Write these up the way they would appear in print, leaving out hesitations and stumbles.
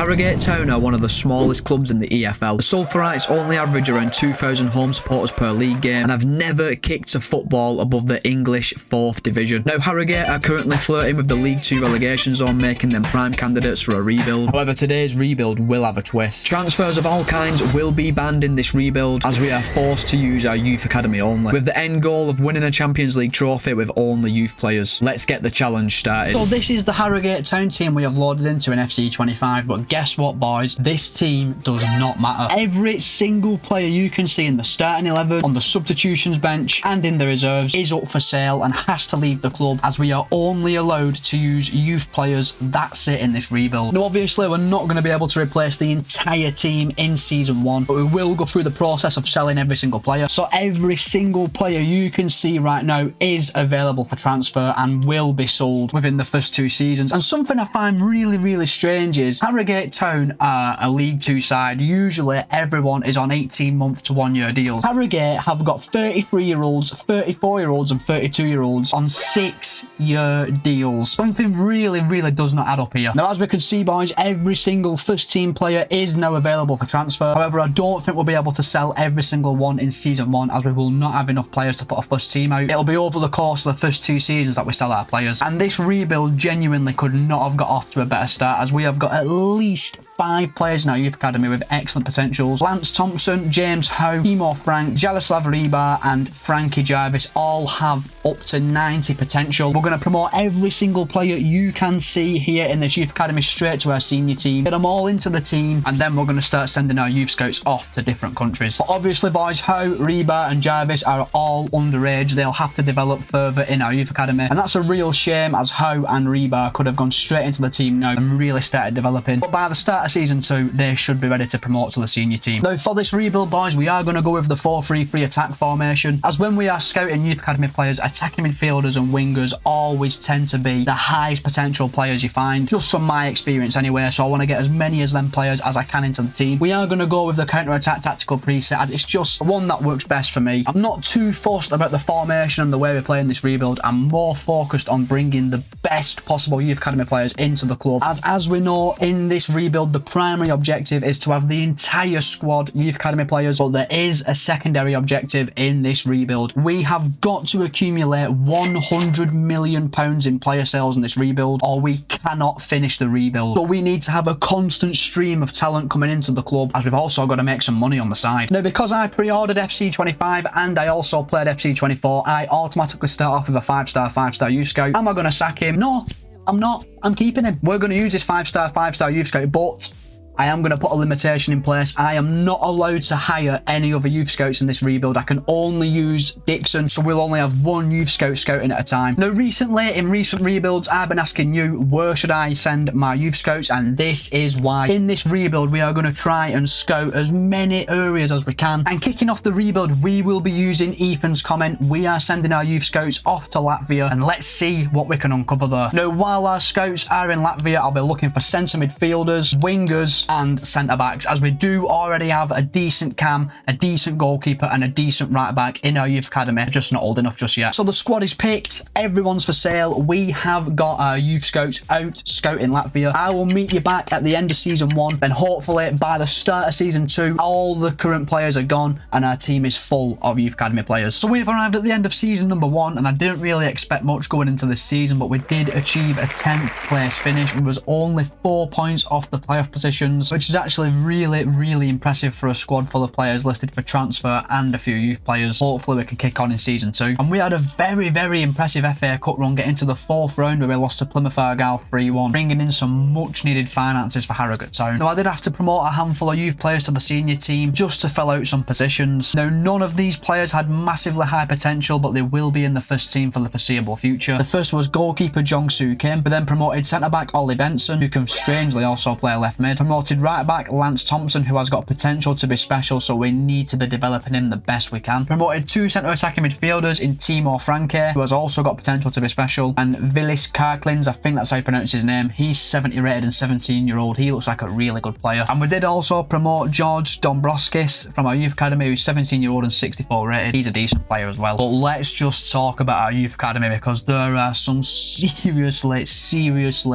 Harrogate Town are one of the smallest clubs in the EFL. The Sulphurites only average around 2,000 home supporters per league game and have never kicked a football above the English 4th division. Now, Harrogate are currently flirting with the League 2 relegation zone, making them prime candidates for a rebuild. However, today's rebuild will have a twist. Transfers of all kinds will be banned in this rebuild, as we are forced to use our youth academy only, with the end goal of winning a Champions League trophy with only youth players. Let's get the challenge started. So this is the Harrogate Town team we have loaded into an FC25, but guess what, boys? This team does not matter. Every single player you can see in the starting 11, on the substitutions bench and in the reserves is up for sale and has to leave the club, as we are only allowed to use youth players. That's it in this rebuild. Now, obviously, we're not going to be able to replace the entire team in season 1, but we will go through the process of selling every single player. So every single player you can see right now is available for transfer and will be sold within the first 2 seasons. And something I find really strange is Harrogate Town are a League 2 side. Usually everyone is on 18-month to 1-year deals. Harrogate have got 33-year-olds, 34-year-olds and 32-year-olds on 6-year deals. Something really does not add up here. Now, as we can see, boys, every single first team player is now available for transfer. However, I don't think we'll be able to sell every single one in season 1, as we will not have enough players to put a first team out. It'll be over the course of the first 2 seasons that we sell our players. And this rebuild genuinely could not have got off to a better start, as we have got at least 5 players in our youth academy with excellent potentials. Lance Thompson, James Howe, Timo Frank, Jalislav Rybar and Frankie Jarvis all have up to 90 potential. We're going to promote every single player you can see here in this youth academy straight to our senior team, get them all into the team, and then we're going to start sending our youth scouts off to different countries. But obviously, boys, Howe, Rybar and Jarvis are all underage. They'll have to develop further in our youth academy, and that's a real shame, as Howe and Rybar could have gone straight into the team now and really started developing. But by the start of season 2, they should be ready to promote to the senior team. Now, for this rebuild, boys, we are going to go with the 4-3-3 attack formation, as when we are scouting youth academy players, attacking midfielders and wingers always tend to be the highest potential players you find, just from my experience anyway. So I want to get as many of them players as I can into the team. We are going to go with the counter-attack tactical preset, as it's just one that works best for me. I'm not too fussed about the formation and the way we play in this rebuild. I'm more focused on bringing the best possible youth academy players into the club, as we know, in this rebuild the primary objective is to have the entire squad youth academy players, but there is a secondary objective in this rebuild. We have got to accumulate £100 million in player sales in this rebuild, or we cannot finish the rebuild. So we need to have a constant stream of talent coming into the club, as we've also got to make some money on the side. Now, because I pre-ordered FC25 and I also played FC24, I automatically start off with a 5-star youth scout. Am I going to sack him? No, I'm not. I'm keeping him. We're going to use this 5-star youth scout, but I am going to put a limitation in place. I am not allowed to hire any other youth scouts in this rebuild. I can only use Dixon, so we'll only have 1 youth scout scouting at a time. Now, recently, in recent rebuilds, I've been asking you, where should I send my youth scouts? And this is why. In this rebuild, we are going to try and scout as many areas as we can. And kicking off the rebuild, we will be using Ethan's comment. We are sending our youth scouts off to Latvia, and let's see what we can uncover there. Now, while our scouts are in Latvia, I'll be looking for centre midfielders, wingers, and centre backs, as we do already have a decent cam, a decent goalkeeper and a decent right back in our youth academy, just not old enough just yet. So the squad is picked, everyone's for sale. We have got our youth scouts out scouting Latvia. I will meet you back at the end of season 1, then hopefully by the start of season 2 all the current players are gone and our team is full of youth academy players. So we've arrived at the end of season number 1, and I didn't really expect much going into this season, but we did achieve a 10th place finish. It was only 4 points off the playoff positions, which is actually really impressive for a squad full of players listed for transfer and a few youth players. Hopefully we can kick on in season 2. And we had a very impressive FA Cup run, getting to the 4th round where we lost to Plymouth Argyle 3-1, bringing in some much needed finances for Harrogate Town. Now, I did have to promote a handful of youth players to the senior team just to fill out some positions. Now, none of these players had massively high potential, but they will be in the first team for the foreseeable future. The first was goalkeeper Jong-Soo Kim, but then promoted centre-back Ollie Benson, who can strangely also play left mid. Promoted right-back Lance Thompson, who has got potential to be special, so we need to be developing him the best we can. Promoted 2 centre attacking midfielders in Timo Franke, who has also got potential to be special, and Vilis Karklins, I think that's how you pronounce his name. He's 70 rated and 17-year-old. He looks like a really good player. And we did also promote George Dombrovskis from our youth academy, who's 17-year-old and 64 rated. He's a decent player as well. But let's just talk about our youth academy, because there are some seriously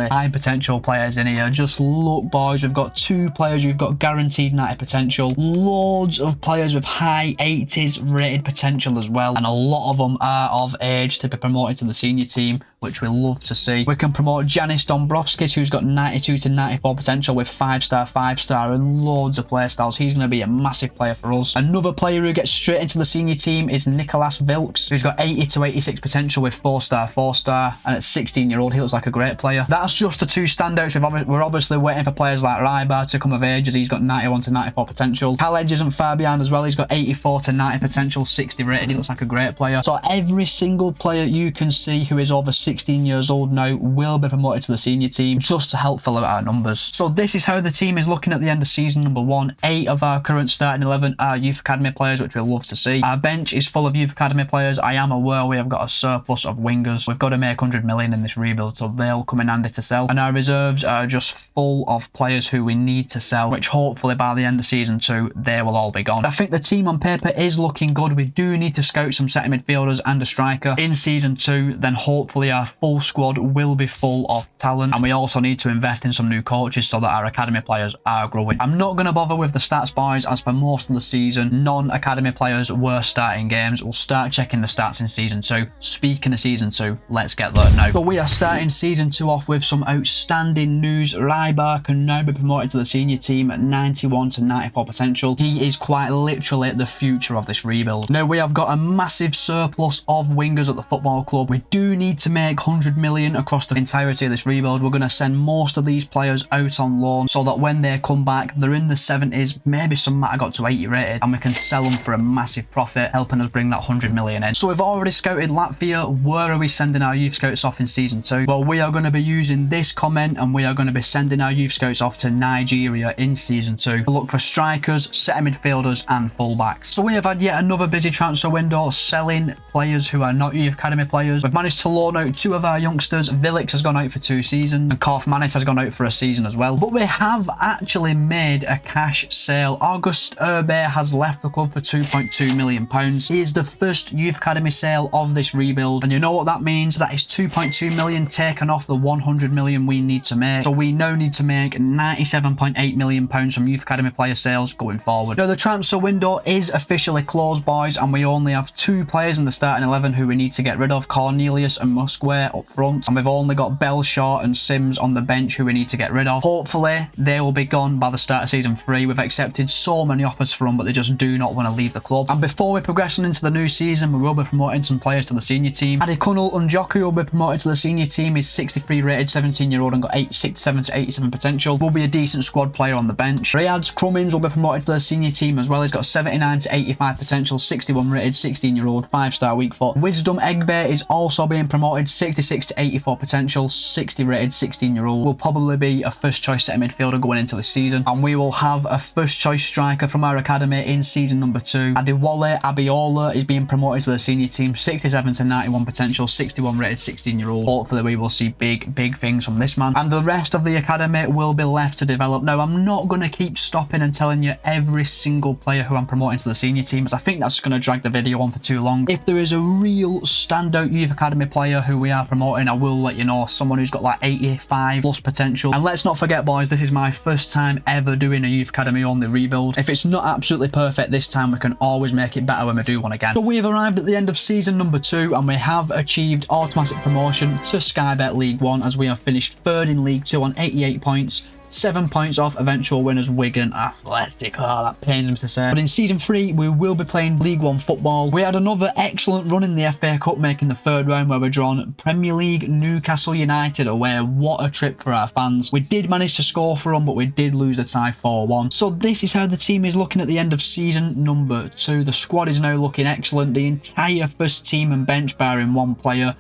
high potential players in here. Just look, boys, we've got got 2 players who've got guaranteed 90 potential, loads of players with high 80s rated potential as well, and a lot of them are of age to be promoted to the senior team, which we love to see. We can promote Janis Dombrovskis, who's got 92 to 94 potential with 5-star, 5-star, and loads of play styles. He's going to be a massive player for us. Another player who gets straight into the senior team is Nicolas Vilks, who's got 80 to 86 potential with 4-star, 4-star, and at 16-year-old, he looks like a great player. That's just the 2 standouts. We're obviously waiting for players like Rybar to come of age, as he's got 91 to 94 potential. Cal Edge isn't far behind as well. He's got 84 to 90 potential, 60 rated. He looks like a great player. So every single player you can see who is over 16 years old now will be promoted to the senior team, just to help fill out our numbers. So this is how the team is looking at the end of season number 1. 8 of our current starting 11 are youth academy players, which we love to see. Our bench is full of youth academy players. I am aware we have got a surplus of wingers. We've got to make 100 million in this rebuild, so they'll come in handy to sell. And our reserves are just full of players who we need to sell, which hopefully by the end of season 2 they will all be gone. I think the team on paper is looking good. We do need to scout some centre midfielders and a striker in season 2. Then hopefully our full squad will be full of talent, and we also need to invest in some new coaches so that our academy players are growing. I'm not going to bother with the stats, boys, as for most of the season non-academy players were starting games. We'll start checking the stats in season 2. Speaking of season 2, let's get there now. But we are starting season 2 off with some outstanding news. Rybar can now be promoted to the senior team at 91 to 94 potential. He is quite literally the future of this rebuild. Now, we have got a massive surplus of wingers at the football club. We do need to make 100 million across the entirety of this rebuild. We're going to send most of these players out on loan so that when they come back, they're in the 70s, maybe some might have got to 80 rated, and we can sell them for a massive profit, helping us bring that 100 million in. So we've already scouted Latvia. Where are we sending our youth scouts off in season 2? Well, we are going to be using this comment, and we are going to be sending our youth scouts off to Nigeria in season 2 to look for strikers, centre midfielders, and fullbacks. So we have had yet another busy transfer window, selling players who are not youth academy players. We've managed to loan out 2 of our youngsters. Vilix has gone out for 2 seasons, and Kaufmanis has gone out for a season as well. But we have actually made a cash sale. August Urbe has left the club for £2.2 million. He is the first youth academy sale of this rebuild, and you know what that means? That is £2.2 million taken off the 100 million we need to make. So we now need to make £97.8 million from youth academy player sales going forward. Now, the transfer window is officially closed, boys, and we only have 2 players in the starting 11 who we need to get rid of, Cornelius and Musquare up front, and we've only got Belshaw and Sims on the bench who we need to get rid of. Hopefully they will be gone by the start of season 3. We've accepted so many offers from them, but they just do not want to leave the club. And before we progress on into the new season, we will be promoting some players to the senior team. Adekunle Njoku will be promoted to the senior team. He's 63 rated, 17-year-old, and got 67 to 87 potential. Will be a decent squad player on the bench. Riyadh Crummins will be promoted to the senior team as well. He's got 79 to 85 potential, 61 rated, 16-year-old, 5-star weak foot. Wisdom Egbe is also being promoted, 66 to 84 potential, 60 rated, 16-year-old. Will probably be a first choice centre midfielder going into the season, and we will have a first choice striker from our academy in season number 2. Adewale Abiola is being promoted to the senior team, 67 to 91 potential, 61 rated, 16-year-old. Hopefully we will see big things from this man, and the rest of the academy will be left to develop. Now, I'm not going to keep stopping and telling you every single player who I'm promoting to the senior team, as I think that's going to drag the video on for too long. If there is a real standout youth academy player who we are promoting, I will let you know. Someone who's got like 85 plus potential. And let's not forget, boys, this is my first time ever doing a youth academy only rebuild. If it's not absolutely perfect this time, we can always make it better when we do one again. So we have arrived at the end of season number 2, and we have achieved automatic promotion to Sky Bet League 1, as we have finished 3rd in League 2 on 88 points. 7 points off eventual winners Wigan Athletic. Oh, that pains me to say. But in season 3, we will be playing League 1 football. We had another excellent run in the FA Cup, making the 3rd round, where we're drawn Premier League Newcastle United away. What a trip for our fans. We did manage to score for them, but we did lose the tie 4-1. So this is how the team is looking at the end of season number 2. The squad is now looking excellent. The entire first team and bench, barring 1 player,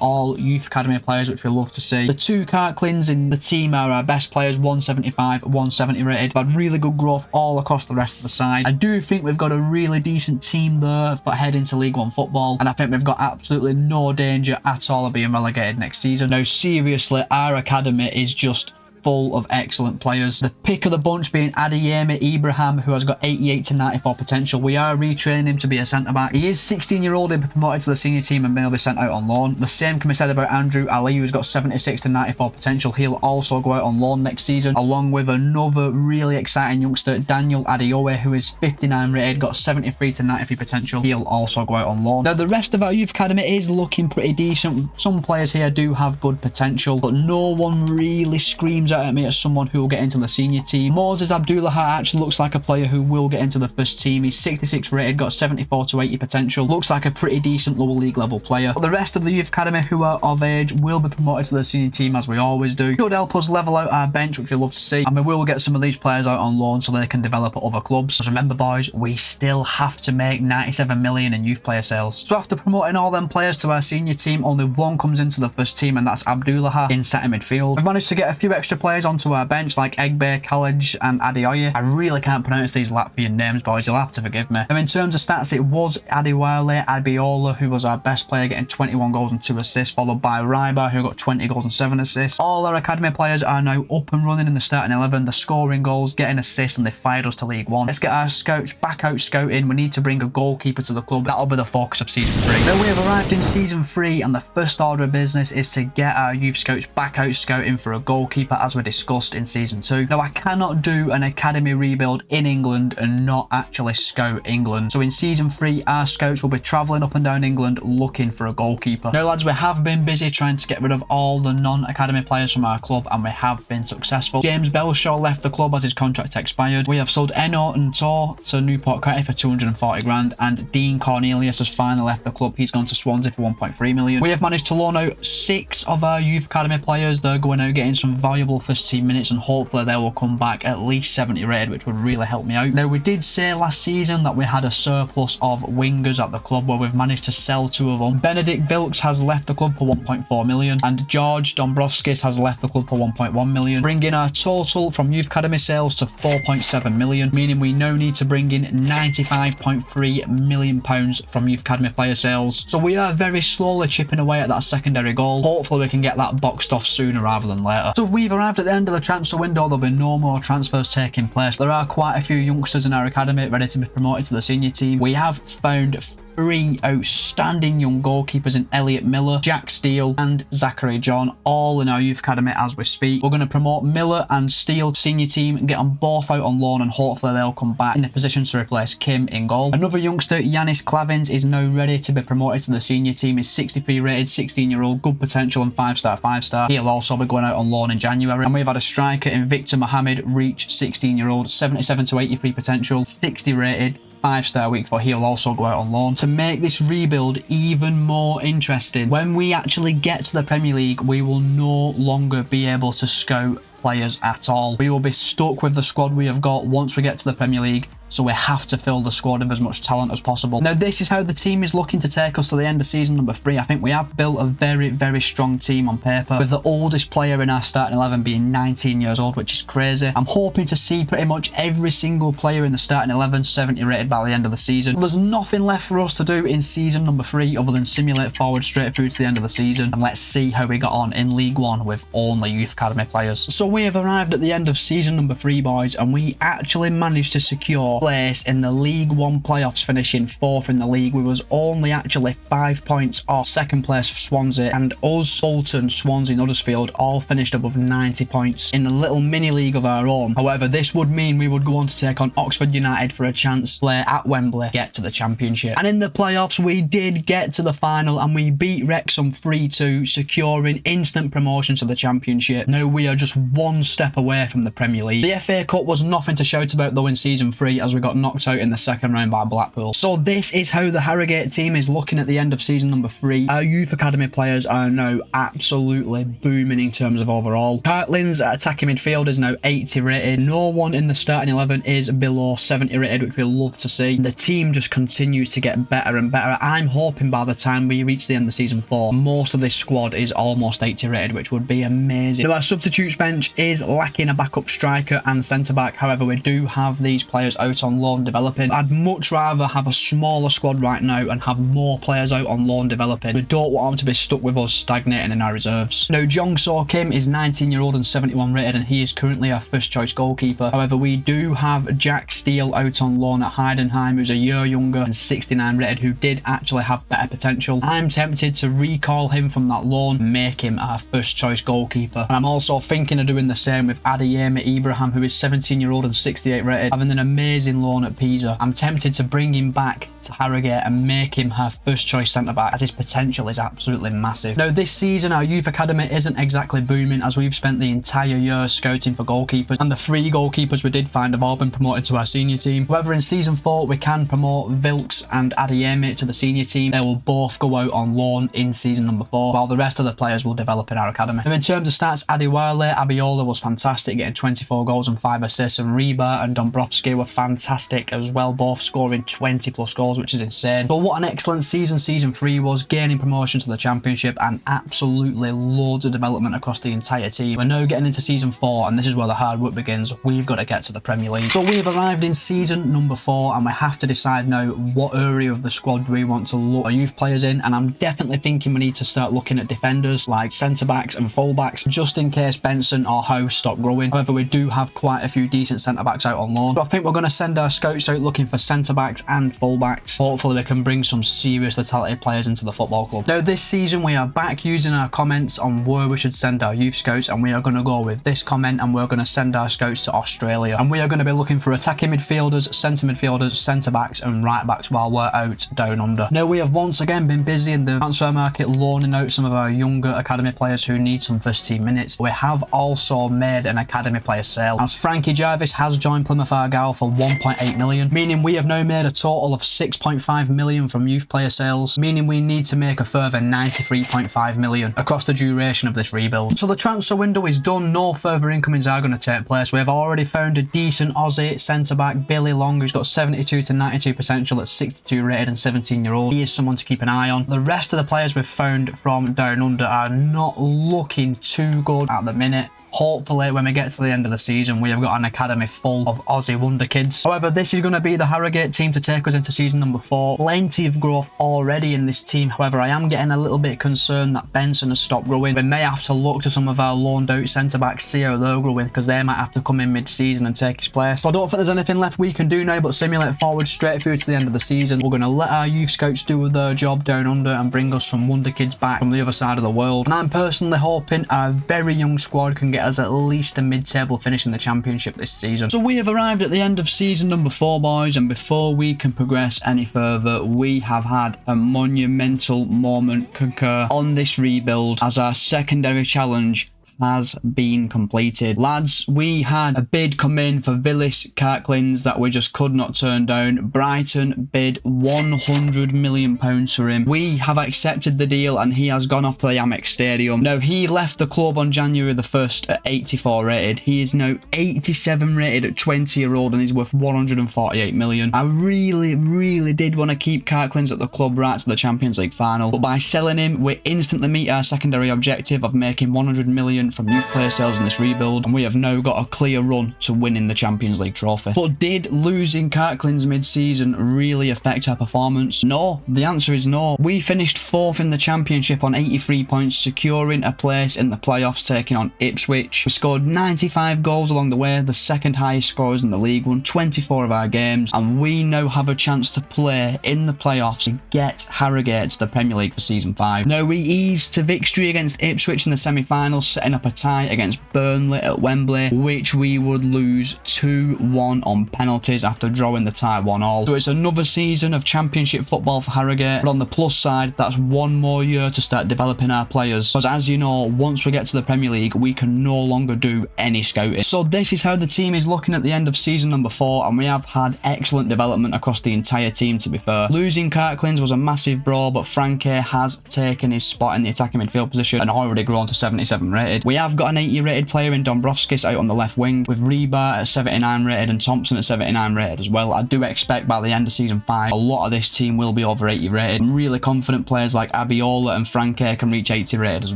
all youth academy players, which we love to see. The 2 Carclins in the team are our best players, 175, 170 rated. We've had really good growth all across the rest of the side. I do think we've got a really decent team there for heading to League 1 football, and I think we've got absolutely no danger at all of being relegated next season. Now, seriously, our academy is just full of excellent players. The pick of the bunch being Adeyemi Ibrahim, who has got 88 to 94 potential. We are retraining him to be a centre-back. He is 16-year-old, he'll be promoted to the senior team and will be sent out on loan. The same can be said about Andrew Ali, who's got 76 to 94 potential. He'll also go out on loan next season, along with another really exciting youngster, Daniel Adeoye, who is 59 rated, got 73 to 93 potential. He'll also go out on loan. Now, the rest of our youth academy is looking pretty decent. Some players here do have good potential, but no one really screams out at me as someone who will get into the senior team. Moses Abdullaha actually looks like a player who will get into the first team. He's 66 rated, got 74 to 80 potential. Looks like a pretty decent lower league level player. But the rest of the youth academy who are of age will be promoted to the senior team, as we always do. Should help us level out our bench, which we love to see, and we will get some of these players out on loan so they can develop at other clubs. Because remember, boys, we still have to make 97 million in youth player sales. So after promoting all them players to our senior team, only one comes into the first team, and that's Abdullaha in centre midfield. We've managed to get a few extra players onto our bench like Egbe, College and Adeoye. I really can't pronounce these Latvian names, boys, you'll have to forgive me. Now, in terms of stats, it was Adewale Abiola who was our best player, getting 21 goals and 2 assists, followed by Rybar, who got 20 goals and 7 assists. All our academy players are now up and running in the starting 11. They're scoring goals, getting assists, and they fired us to League One. Let's get our scouts back out scouting. We need to bring a goalkeeper to the club. That'll be the focus of season 3. Now, we have arrived in season 3, and the first order of business is to get our youth scouts back out scouting for a goalkeeper, as we discussed in season 2. Now, I cannot do an academy rebuild in England and not actually scout England. So in season 3, our scouts will be travelling up and down England looking for a goalkeeper. Now, lads, we have been busy trying to get rid of all the non-academy players from our club, and we have been successful. James Belshaw left the club as his contract expired. We have sold Eno and Tor to Newport County for 240 grand, and Dean Cornelius has finally left the club. He's gone to Swansea for 1.3 million. We have managed to loan out 6 of our youth academy players. They're going out getting some valuable first team minutes, and hopefully they will come back at least 70 rated, which would really help me out. Now, we did say last season that we had a surplus of wingers at the club, where we've managed to sell 2 of them. Benedict Vilks has left the club for 1.4 million, and George Dombrovskis has left the club for 1.1 million, bringing our total from youth academy sales to 4.7 million, meaning we now need to bring in 95.3 million pounds from youth academy player sales. So we are very slowly chipping away at that secondary goal. Hopefully we can get that boxed off sooner rather than later. So we've arrived at the end of the transfer window. There'll be no more transfers taking place. There are quite a few youngsters in our academy ready to be promoted to the senior team. We have found 3 outstanding young goalkeepers in Elliot Miller, Jack Steele and Zachary John, all in our youth academy as we speak. We're going to promote Miller and Steele senior team and get them both out on loan, and hopefully they'll come back in a position to replace Kim in goal. Another youngster, Yanis Clavins, is now ready to be promoted to the senior team. He's 63 rated, 16-year-old, good potential and 5-star. He'll also be going out on loan in January. And we've had a striker in Victor Mohammed, reach 16-year-old, 77 to 83 potential, 60 rated, 5-star week, for he'll also go out on loan. To make this rebuild even more interesting, when we actually get to the Premier League, we will no longer be able to scout players at all. We will be stuck with the squad we have got once we get to the Premier League. So we have to fill the squad with as much talent as possible. Now, this is how the team is looking to take us to the end of season number 3. I think we have built a very, very strong team on paper, with the oldest player in our starting 11 being 19 years old, which is crazy. I'm hoping to see pretty much every single player in the starting 11 70 rated by the end of the season. There's nothing left for us to do in season number 3 other than simulate forward straight through to the end of the season, and let's see how we got on in League 1 with only youth academy players. So we have arrived at the end of season number 3, boys, and we actually managed to secure place in the League 1 playoffs, finishing 4th in the league. We was only actually 5 points off second place for Swansea, and us, Bolton, Swansea and Huddersfield all finished above 90 points in a little mini league of our own. However, this would mean we would go on to take on Oxford United for a chance to play at Wembley, get to the Championship. And in the playoffs, we did get to the final, and we beat Wrexham 3-2, securing instant promotion to the Championship. Now we are just 1 step away from the Premier League. The FA Cup was nothing to shout about though in season 3, as we got knocked out in the second round by Blackpool. So this is how the Harrogate team is looking at the end of season number 3. Our youth academy players are now absolutely booming in terms of overall. Cartlin's attacking midfield is now 80 rated. No one in the starting 11 is below 70 rated, which we love to see. The team just continues to get better and better. I'm hoping by the time we reach the end of season 4, most of this squad is almost 80 rated, which would be amazing. Now, our substitutes bench is lacking a backup striker and centre back. However, we do have these players out out on loan developing. I'd much rather have a smaller squad right now and have more players out on loan developing. We don't want them to be stuck with us stagnating in our reserves. Now, Jong So Kim is 19-year-old and 71 rated, and he is currently our first choice goalkeeper. However, we do have Jack Steele out on loan at Heidenheim, who's a year younger and 69 rated, who did actually have better potential. I'm tempted to recall him from that loan and make him our first choice goalkeeper. And I'm also thinking of doing the same with Adeyemi Ibrahim, who is 17-year-old and 68 rated, having an amazing loan at Pisa. I'm tempted to bring him back to Harrogate and make him our first choice centre back, as his potential is absolutely massive. Now, this season our youth academy isn't exactly booming, as we've spent the entire year scouting for goalkeepers, and the 3 goalkeepers we did find have all been promoted to our senior team. However, in season 4 we can promote Vilks and Adeyemi to the senior team. They will both go out on loan in season number 4, while the rest of the players will develop in our academy. Now, in terms of stats, Adewale Abiola was fantastic, getting 24 goals and 5 assists, and Reba and Dombrovski were fantastic as well, both scoring 20 plus goals, which is insane. But what an excellent season season 3 was, gaining promotion to the championship and absolutely loads of development across the entire team. We're now getting into season 4, and this is where the hard work begins. We've got to get to the Premier League. So we've arrived in season number 4, and we have to decide now what area of the squad do we want to look our youth players in, and I'm definitely thinking we need to start looking at defenders like centre backs and full backs, just in case Benson or Howe stop growing. However, we do have quite a few decent centre backs out on loan, so I think we're going to send our scouts out looking for centre backs and full backs. Hopefully we can bring some seriously talented players into the football club. Now, this season we are back using our comments on where we should send our youth scouts, and we are going to go with this comment, and we're going to send our scouts to Australia, and we are going to be looking for attacking midfielders, centre midfielders, centre backs and right backs while we're out down under. Now, we have once again been busy in the transfer market loaning out some of our younger academy players who need some first team minutes. We have also made an academy player sale, as Frankie Jarvis has joined Plymouth Argyle for 1.8 million, meaning we have now made a total of 6.5 million from youth player sales, meaning we need to make a further 93.5 million across the duration of this rebuild. So the transfer window is done, no further incomings are going to take place. We have already found a decent Aussie centre back, Billy Long, who's got 72 to 92 potential at 62 rated and 17-year-old. He is someone to keep an eye on. The rest of the players we've found from down under are not looking too good at the minute. Hopefully, when we get to the end of the season, we have got an academy full of Aussie wonder kids. However, this is going to be the Harrogate team to take us into season number 4. Plenty of growth already in this team. However, I am getting a little bit concerned that Benson has stopped growing. We may have to look to some of our loaned out centre-backs, see how they're growing, because they might have to come in mid-season and take his place. So I don't think there's anything left we can do now but simulate forward straight through to the end of the season. We're going to let our youth scouts do their job down under and bring us some wonder kids back from the other side of the world. And I'm personally hoping our very young squad can get us at least a mid-table finish in the championship this season. So we have arrived at the end of season number 4, boys, and before we can progress any further, we have had a monumental moment concur on this rebuild, as our secondary challenge has been completed. Lads, we had a bid come in for Villis Kirklands that we just could not turn down. Brighton bid £100 million for him. We have accepted the deal and he has gone off to the Amex Stadium. Now, he left the club on January the 1st at 84 rated. He is now 87 rated at 20-year-old and he's worth 148 million. I really did want to keep Kirklands at the club right to the Champions League final, but by selling him, we instantly meet our secondary objective of making 100 million from youth player sales in this rebuild, and we have now got a clear run to winning the Champions League trophy. But did losing Kirklands mid-season really affect our performance? No, the answer is no. We finished 4th in the championship on 83 points, securing a place in the playoffs, taking on Ipswich. We scored 95 goals along the way, the second highest scorers in the league, won 24 of our games, and we now have a chance to play in the playoffs to get Harrogate to the Premier League for season 5. Now, we eased to victory against Ipswich in the semi-finals, setting up a tie against Burnley at Wembley, which we would lose 2-1 on penalties after drawing the tie 1-1. So it's another season of championship football for Harrogate, but on the plus side, that's one more year to start developing our players, because as you know, once we get to the Premier League, we can no longer do any scouting. So this is how the team is looking at the end of season number 4, and we have had excellent development across the entire team, to be fair. Losing Kirklands was a massive blow, but Frankie has taken his spot in the attacking midfield position and already grown to 77 rated. rated. We have got an 80 rated player in Dombrovskis out on the left wing, with Reba at 79 rated and Thompson at 79 rated as well. I do expect by the end of season 5, a lot of this team will be over 80 rated. I'm really confident players like Abiola and Franke can reach 80 rated as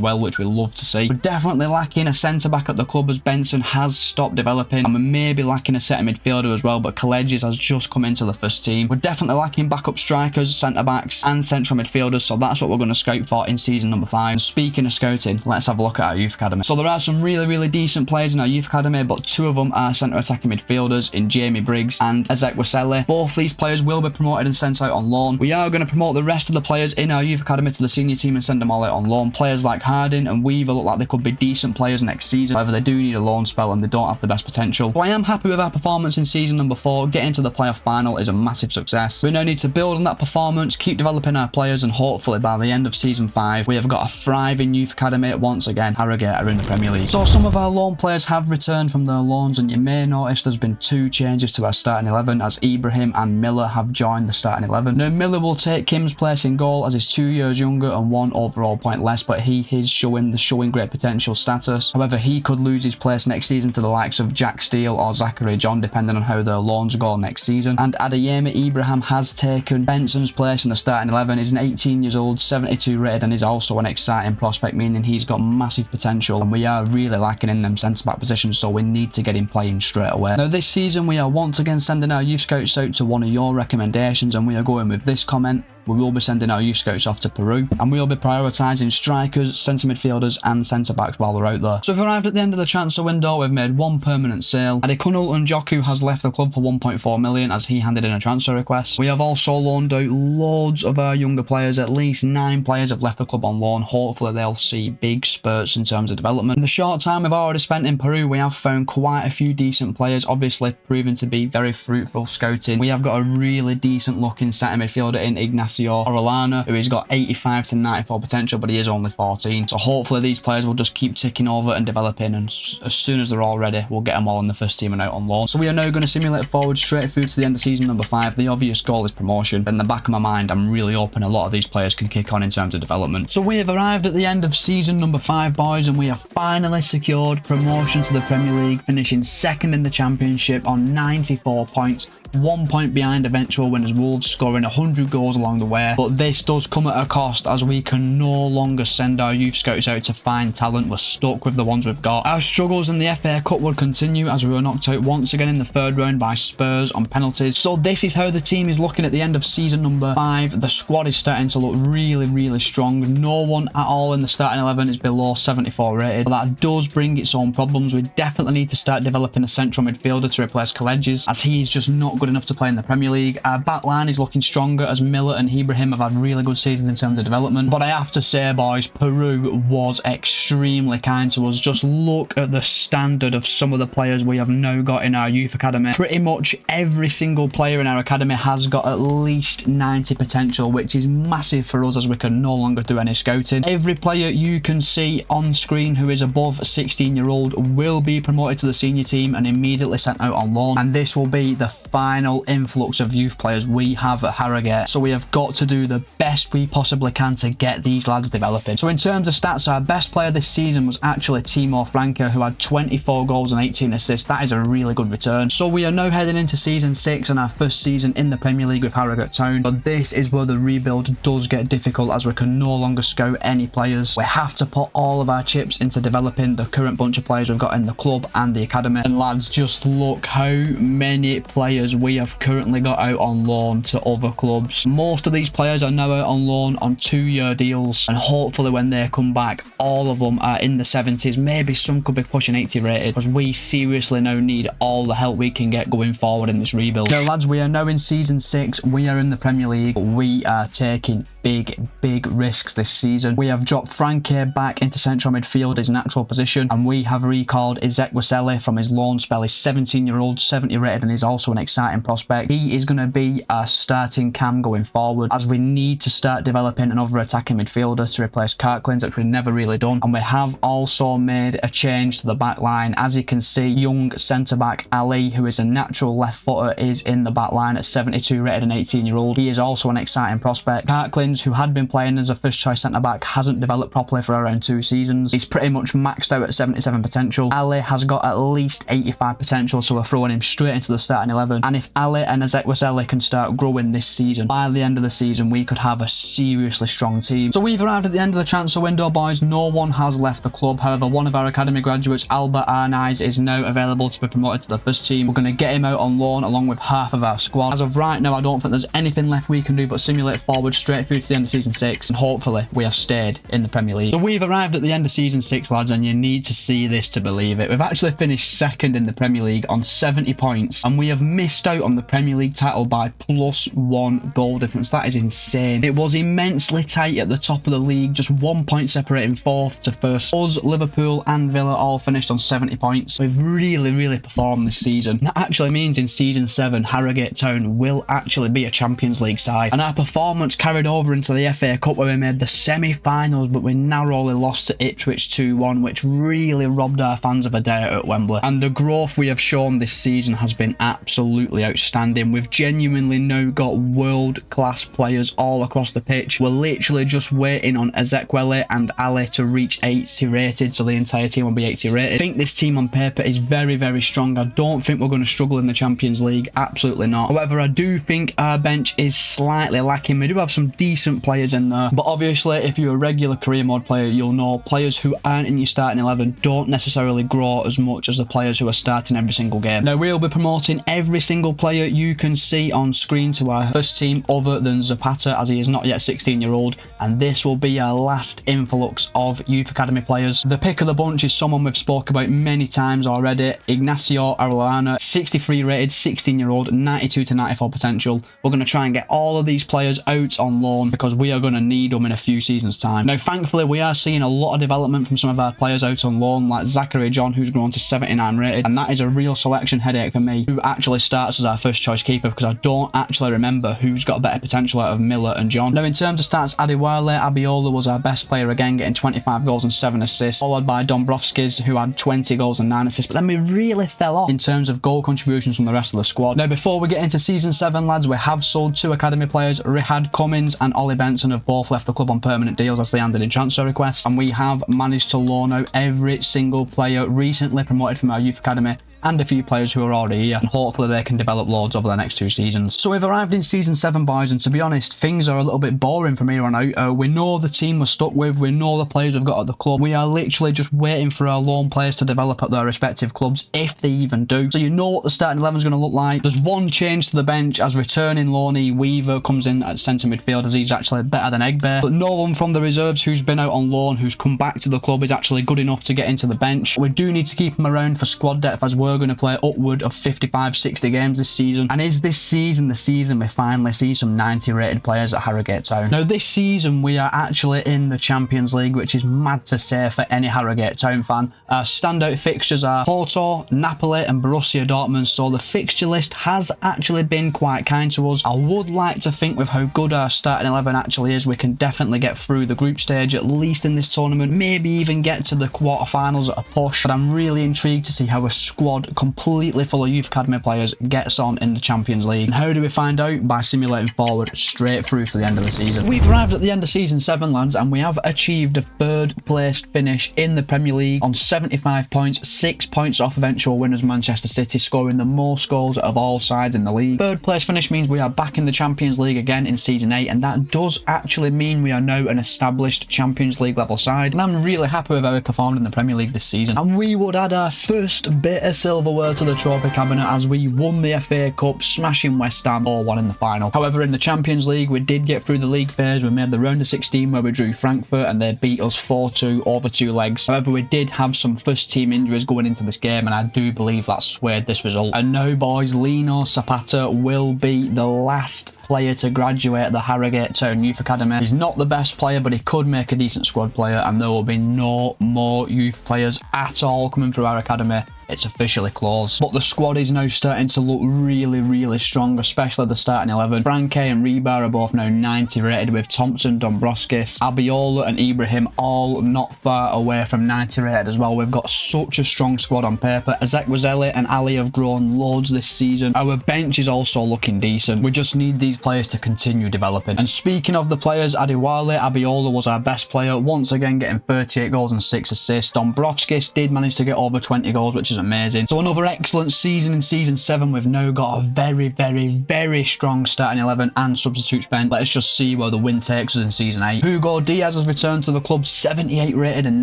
well, which we love to see. We're definitely lacking a centre-back at the club as Benson has stopped developing, and we're maybe lacking a centre midfielder as well, but Kaleges has just come into the first team. We're definitely lacking backup strikers, centre-backs and central midfielders, so that's what we're going to scout for in season number 5. And speaking of scouting, let's have a look at our youth academy. So there are some really decent players in our youth academy, but 2 of them are centre attacking midfielders in Jamie Briggs and Ezekwesili. Both these players will be promoted and sent out on loan. We are going to promote the rest of the players in our youth academy to the senior team and send them all out on loan. Players like Harding and Weaver look like they could be decent players next season, however they do need a loan spell and they don't have the best potential. So I am happy with our performance in season number 4. Getting to the playoff final is a massive success. We now need to build on that performance, keep developing our players, and hopefully by the end of season 5 we have got a thriving youth academy. Once again, Harrogate are in the Premier League. So some of our loan players have returned from their loans, and you may notice there's been 2 changes to our starting 11 as Ibrahim and Miller have joined the starting 11. Now Miller will take Kim's place in goal as he's 2 years younger and 1 overall point less, but he is showing great potential status. However, he could lose his place next season to the likes of Jack Steele or Zachary John, depending on how their loans go next season. And Adeyemi Ibrahim has taken Benson's place in the starting 11. He's an 18 years old, 72 rated, and is also an exciting prospect, meaning he's got massive potential, and we are really lacking in them centre-back positions, so we need to get him playing straight away. Now this season we are once again sending our youth scouts out to one of your recommendations, and we are going with this comment. We will be sending our youth scouts off to Peru, and we'll be prioritising strikers, centre midfielders and centre backs while they're out there. So we've arrived at the end of the transfer window. We've made 1 permanent sale. Adekunle Njoku has left the club for 1.4 million as he handed in a transfer request. We have also loaned out loads of our younger players. At least 9 players have left the club on loan. Hopefully they'll see big spurts in terms of development. In the short time we've already spent in Peru, we have found quite a few decent players, obviously proving to be very fruitful scouting. We have got a really decent looking centre midfielder in Ignacio Orellana, who has got 85 to 94 potential, but he is only 14. So hopefully these players will just keep ticking over and developing, and as soon as they're all ready, we'll get them all in the first team and out on loan. So we are now going to simulate forward straight through to the end of season number 5. The obvious goal is promotion, but in the back of my mind, I'm really hoping a lot of these players can kick on in terms of development. So we have arrived at the end of season number 5, boys, and we have finally secured promotion to the Premier League, finishing 2nd in the Championship on 94 points. 1 point behind eventual winners Wolves, scoring 100 goals along the way, but this does come at a cost as we can no longer send our youth scouts out to find talent. We're stuck with the ones we've got. Our struggles in the FA Cup would continue as we were knocked out once again in the 3rd round by Spurs on penalties. So this is how the team is looking at the end of season number 5. The squad is starting to look really strong. No one at all in the starting 11 is below 74 rated, but that does bring its own problems. We definitely need to start developing a central midfielder to replace Kaleges, as he's just not good enough to play in the Premier League. Our back line is looking stronger as Miller and Ibrahim have had really good seasons in terms of development. But I have to say, boys, Peru was extremely kind to us. Just look at the standard of some of the players we have now got in our youth academy. Pretty much every single player in our academy has got at least 90 potential, which is massive for us as we can no longer do any scouting. Every player you can see on screen who is above 16-year-old will be promoted to the senior team and immediately sent out on loan, and this will be the final influx of youth players we have at Harrogate. So we have got to do the best we possibly can to get these lads developing. So in terms of stats, our best player this season was actually Timo Franke, who had 24 goals and 18 assists. That is a really good return. So we are now heading into season 6 and our first season in the Premier League with Harrogate Town, but this is where the rebuild does get difficult as we can no longer scout any players. We have to put all of our chips into developing the current bunch of players we've got in the club and the academy. And lads, just look how many players we have currently got out on loan to other clubs. Most of these players are now out on loan on 2-year deals, and hopefully when they come back, all of them are in the 70s. Maybe some could be pushing 80 rated, because we seriously now need all the help we can get going forward in this rebuild. Now lads, we are now in season 6. We are in the Premier League. We are taking big risks this season. We have dropped Franke back into central midfield, his natural position, and we have recalled Ezekwesili from his loan spell. He's 17-year-old, 70 rated, and he's also an exciting exciting prospect. He is going to be our starting cam going forward, as we need to start developing another attacking midfielder to replace Kirkland, which we've never really done. And we have also made a change to the back line. As you can see, young centre-back Ali, who is a natural left footer, is in the back line at 72 rated and 18-year-old. He is also an exciting prospect. Kirkland, who had been playing as a first choice centre-back, hasn't developed properly for around 2 seasons. He's pretty much maxed out at 77 potential. Ali has got at least 85 potential, so we're throwing him straight into the starting 11. And if Ali and Ezekwesili can start growing this season, by the end of the season we could have a seriously strong team. So we've arrived at the end of the transfer window, boys. No one has left the club. However, one of our academy graduates, Albert Arnaiz, is now available to be promoted to the first team. We're going to get him out on loan along with half of our squad. As of right now, I don't think there's anything left we can do but simulate forward straight through to the end of season 6, and hopefully we have stayed in the Premier League. So we've arrived at the end of season 6, lads, and you need to see this to believe it. We've actually finished second in the Premier League on 70 points, and we have missed out on the Premier League title by +1 goal difference. That is insane. It was immensely tight at the top of the league, just 1 point separating 4th to 1st. Us, Liverpool and Villa all finished on 70 points. We've really performed this season. That actually means in season 7, Harrogate Town will actually be a Champions League side, and our performance carried over into the FA Cup, where we made the semi-finals, but we narrowly lost to Ipswich 2-1, which really robbed our fans of a day out at Wembley. And the growth we have shown this season has been absolutely outstanding. We've genuinely now got world-class players all across the pitch. We're literally just waiting on Ezekwesili and Ali to reach 80 rated, so the entire team will be 80 rated. I think this team on paper is very strong. I don't think we're going to struggle in the Champions League, absolutely not. However, I do think our bench is slightly lacking. We do have some decent players in there, but obviously if you're a regular career mode player, you'll know players who aren't in your starting 11 don't necessarily grow as much as the players who are starting every single game. Now, we'll be promoting every single player you can see on screen to our first team other than Zapata, as he is not yet 16-year-old, and this will be our last influx of youth academy players. The pick of the bunch is someone we've spoke about many times already, Ignacio Arellano, 63 rated, 16-year-old, 92 to 94 potential. We're going to try and get all of these players out on loan because we are going to need them in a few seasons time. Now, thankfully, we are seeing a lot of development from some of our players out on loan, like Zachary John, who's grown to 79 rated, and that is a real selection headache for me, who actually starts as our first choice keeper, because I don't actually remember who's got better potential out of Miller and John. Now, in terms of stats, Adewale Abiola was our best player again, getting 25 goals and 7 assists, followed by Dombrovskis, who had 20 goals and 9 assists, but then we really fell off in terms of goal contributions from the rest of the squad. Now, before we get into season 7, lads, we have sold 2 academy players. Rihad Cummins and Ollie Benson have both left the club on permanent deals as they handed in transfer requests, and we have managed to loan out every single player recently promoted from our youth academy and a few players who are already here, and hopefully they can develop loads over the next 2 seasons. So we've arrived in season 7, boys, and to be honest, things are a little bit boring from here on out. We know the team we're stuck with, we know the players we've got at the club. We are literally just waiting for our loan players to develop at their respective clubs, if they even do. So you know what the starting 11 is going to look like. There's one change to the bench, as returning loanee Weaver comes in at centre midfield, as he's actually better than Egbe. But no one from the reserves who's been out on loan, who's come back to the club, is actually good enough to get into the bench. We do need to keep him around for squad depth, as we're going to play upward of 55-60 games this season. And is this season the season we finally see some 90 rated players at Harrogate Town? Now, this season we are actually in the Champions League, which is mad to say for any Harrogate Town fan. Our standout fixtures are Porto, Napoli and Borussia Dortmund, so the fixture list has actually been quite kind to us. I would like to think with how good our starting 11 actually is, we can definitely get through the group stage, at least in this tournament, maybe even get to the quarterfinals at a push. But I'm really intrigued to see how a squad completely full of youth academy players gets on in the Champions League. And how do we find out? By simulating forward straight through to the end of the season. We've arrived at the end of season 7, lads, and we have achieved a 3rd placed finish in the Premier League on 75 points, 6 points off eventual winners Manchester City, scoring the most goals of all sides in the league. 3rd place finish means we are back in the Champions League again in season 8, and that does actually mean we are now an established Champions League level side, and I'm really happy with how we performed in the Premier League this season. And we would add our first bit of silverware to the trophy cabinet as we won the FA Cup, smashing West Ham 4-1 in the final. However, in the Champions League, we did get through the league phase. We made the round of 16 where we drew Frankfurt and they beat us 4-2 over 2 legs. However, we did have some first team injuries going into this game, and I do believe that swayed this result. And now, boys, Lino Zapata will be the last player to graduate the Harrogate Town Youth Academy. He's not the best player, but he could make a decent squad player, and there will be no more youth players at all coming through our academy it's officially closed. But the squad is now starting to look really, really strong, especially the starting 11. Franke and Rebar are both now 90 rated, with Thompson, Dombrovskis, Abiola and Ibrahim all not far away from 90 rated as well. We've got such a strong squad on paper. Ezekwesili and Ali have grown loads this season. Our bench is also looking decent. We just need these players to continue developing. And speaking of the players, Adewale Abiola was our best player, once again getting 38 goals and 6 assists. Dombrovskis did manage to get over 20 goals, which is amazing. So another excellent season in Season 7. We've now got a very, very, very strong starting 11 and substitutes bench. Let's just see where the win takes us in Season 8. Hugo Diaz has returned to the club, 78 rated and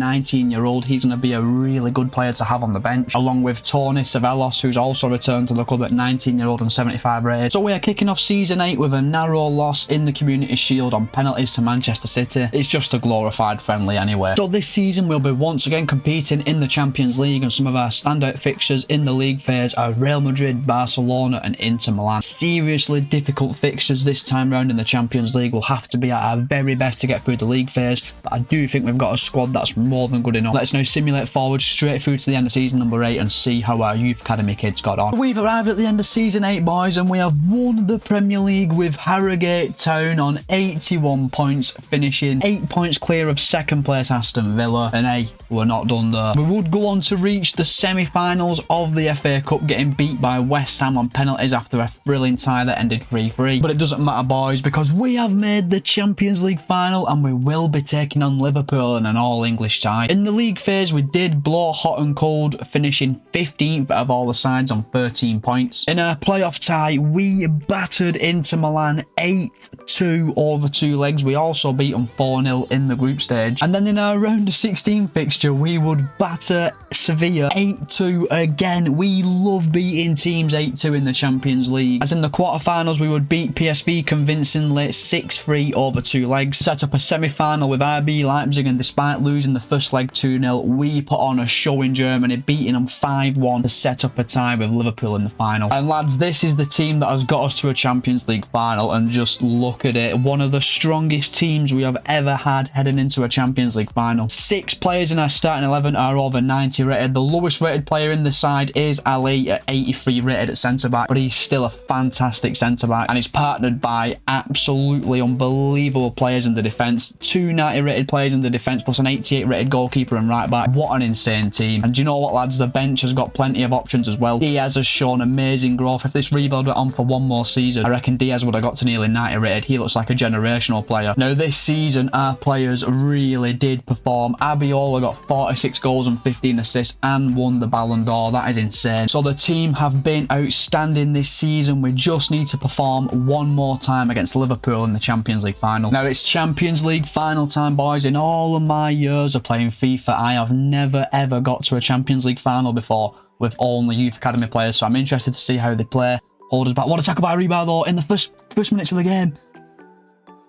19-year-old. He's going to be a really good player to have on the bench, along with Tony Savelos, who's also returned to the club at 19-year-old and 75 rated. So we are kicking off Season 8 with a narrow loss in the Community Shield on penalties to Manchester City. It's just a glorified friendly anyway. So this season we'll be once again competing in the Champions League, and some of our standout fixtures in the league phase are Real Madrid, Barcelona and Inter Milan. Seriously difficult fixtures this time round in the Champions League. We'll have to be at our very best to get through the league phase, but I do think we've got a squad that's more than good enough. Let's now simulate forward straight through to the end of season number 8 and see how our youth academy kids got on. We've arrived at the end of season 8, boys, and we have won the Premier League with Harrogate Town on 81 points, finishing 8 points clear of second place Aston Villa. And hey, we're not done there. We would go on to reach the semi-finals of the FA Cup, getting beat by West Ham on penalties after a thrilling tie that ended 3-3. But it doesn't matter, boys, because we have made the Champions League final and we will be taking on Liverpool in an all-English tie. In the league phase, we did blow hot and cold, finishing 15th out of all the sides on 13 points. In our playoff tie, we battered Inter Milan 8-2 over 2 legs. We also beat them 4-0 in the group stage. And then in our round of 16 fixture, we would batter Sevilla 8-2 again. We love beating teams 8-2 in the Champions League. As in the quarterfinals, we would beat PSV convincingly 6-3 over 2 legs. Set up a semi-final with RB Leipzig, and despite losing the first leg 2-0, we put on a show in Germany, beating them 5-1 to set up a tie with Liverpool in the final. And lads, this is the team that has got us to a Champions League final, and just look at it. One of the strongest teams we have ever had heading into a Champions League final. 6 players in our starting 11 are over 90 rated. The lowest rated player in the side is Ali at 83 rated at centre-back, but he's still a fantastic centre-back, and he's partnered by absolutely unbelievable players in the defence. 2 90 rated players in the defence, plus an 88 rated goalkeeper and right back. What an insane team. And do you know what, lads? The bench has got plenty of options as well. Diaz has shown amazing growth. If this rebuild went on for one more season, I reckon Diaz would have got to nearly 90 rated. He looks like a generational player. Now this season, our players really did perform. Abiola got 46 goals and 15 assists and won the Ballon d'Or. That is insane. So the team have been outstanding this season. We just need to perform one more time against Liverpool in the Champions League final. Now it's Champions League final time, boys. In all of my years of playing FIFA, I have never ever got to a Champions League final before with only youth academy players, so I'm interested to see how they play. Hold us back. What a tackle by Rebar though in the first minutes of the game.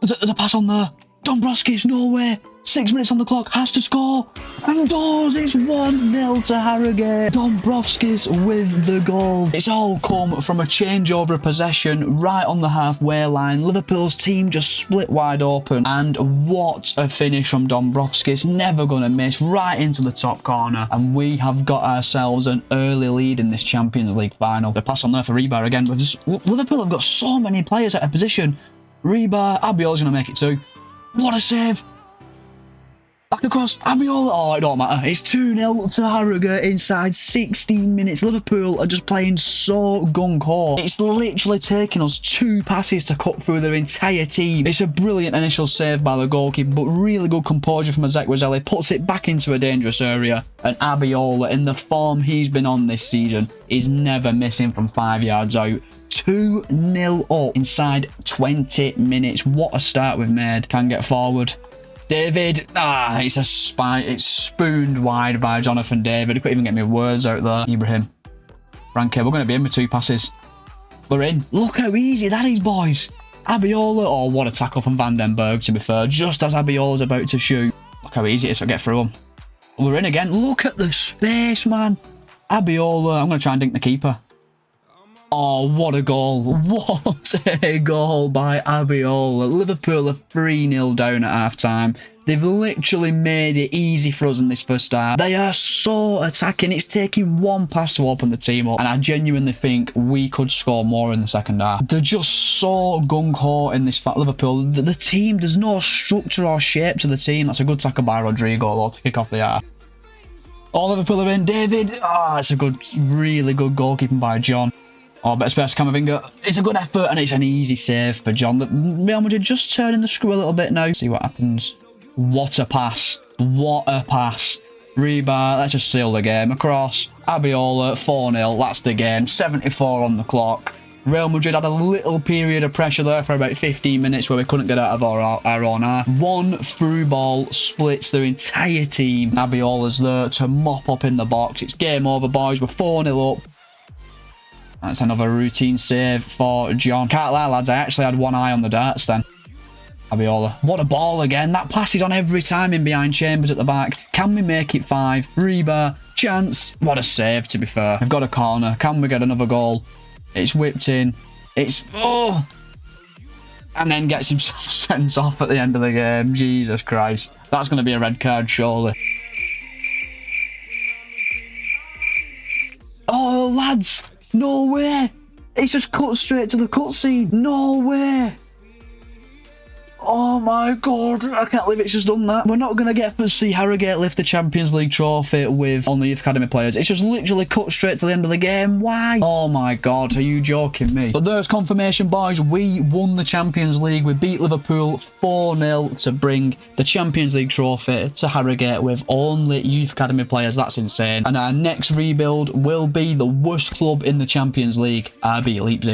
There's a pass on there. Dombrovskis, no way. 6 minutes on the clock, has to score, and does. It's 1-0 to Harrogate. Dombrovskis with the goal. It's all come from a changeover of possession right on the halfway line. Liverpool's team just split wide open, and what a finish from Dombrovskis. Never gonna miss, right into the top corner, and we have got ourselves an early lead in this Champions League final. The pass on there for Rebar again. Liverpool have got so many players out of position. Rebar, Abiola's gonna make it too. What a save. Back across, Abiola. Oh, it don't matter. It's 2-0 to Harrogate inside 16 minutes. Liverpool are just playing so gung-ho. It's literally taken us 2 passes to cut through their entire team. It's a brilliant initial save by the goalkeeper, but really good composure from Ezekwesili. Puts it back into a dangerous area. And Abiola, in the form he's been on this season, is never missing from 5 yards out. 2-0 up inside 20 minutes. What a start we've made. Can get forward. David, it's spooned wide by Jonathan David. I couldn't even get my words out there. Ibrahim, Franke, we're going to be in with 2 passes. We're in. Look how easy that is, boys. Abiola, oh, what a tackle from Van den Berg, to be fair. Just as Abiola's about to shoot. Look how easy it is to get through him. We're in again. Look at the space, man. Abiola, I'm going to try and dink the keeper. Oh, what a goal. What a goal by Abiola. Liverpool are 3-0 down at half-time. They've literally made it easy for us in this first half. They are so attacking. It's taking one pass to open the team up. And I genuinely think we could score more in the second half. They're just so gung-ho in this fat Liverpool. The team, there's no structure or shape to the team. That's a good tackle by Rodrigo, though, to kick off the half. All Liverpool are in. David. Ah, it's a good, really good goalkeeping by John. Oh, better space Camavinga. It's a good effort and it's an easy save for John. Real Madrid just turning the screw a little bit now. See what happens. What a pass. What a pass. Rebar, let's just seal the game. Across. Abiola, 4-0. That's the game. 74 on the clock. Real Madrid had a little period of pressure there for about 15 minutes where we couldn't get out of our own half. One through ball splits their entire team. Abiola's there to mop up in the box. It's game over, boys. We're 4-0 up. That's another routine save for John. Can't lie, lads. I actually had one eye on the darts then. Abiola. What a ball again. That pass is on every time in behind Chambers at the back. Can we make it 5? Rebar. Chance. What a save, to be fair. We've got a corner. Can we get another goal? It's whipped in. It's... Oh! And then gets himself sent off at the end of the game. Jesus Christ. That's going to be a red card, surely. Oh, lads. No way. It's just cut straight to the cutscene. No way. Oh my god, I can't believe it's just done that. We're not going to get to see Harrogate lift the Champions League trophy with only Youth Academy players. It's just literally cut straight to the end of the game. Why? Oh my god, are you joking me? But there's confirmation, boys. We won the Champions League. We beat Liverpool 4-0 to bring the Champions League trophy to Harrogate with only Youth Academy players. That's insane. And our next rebuild will be the worst club in the Champions League, RB Leipzig.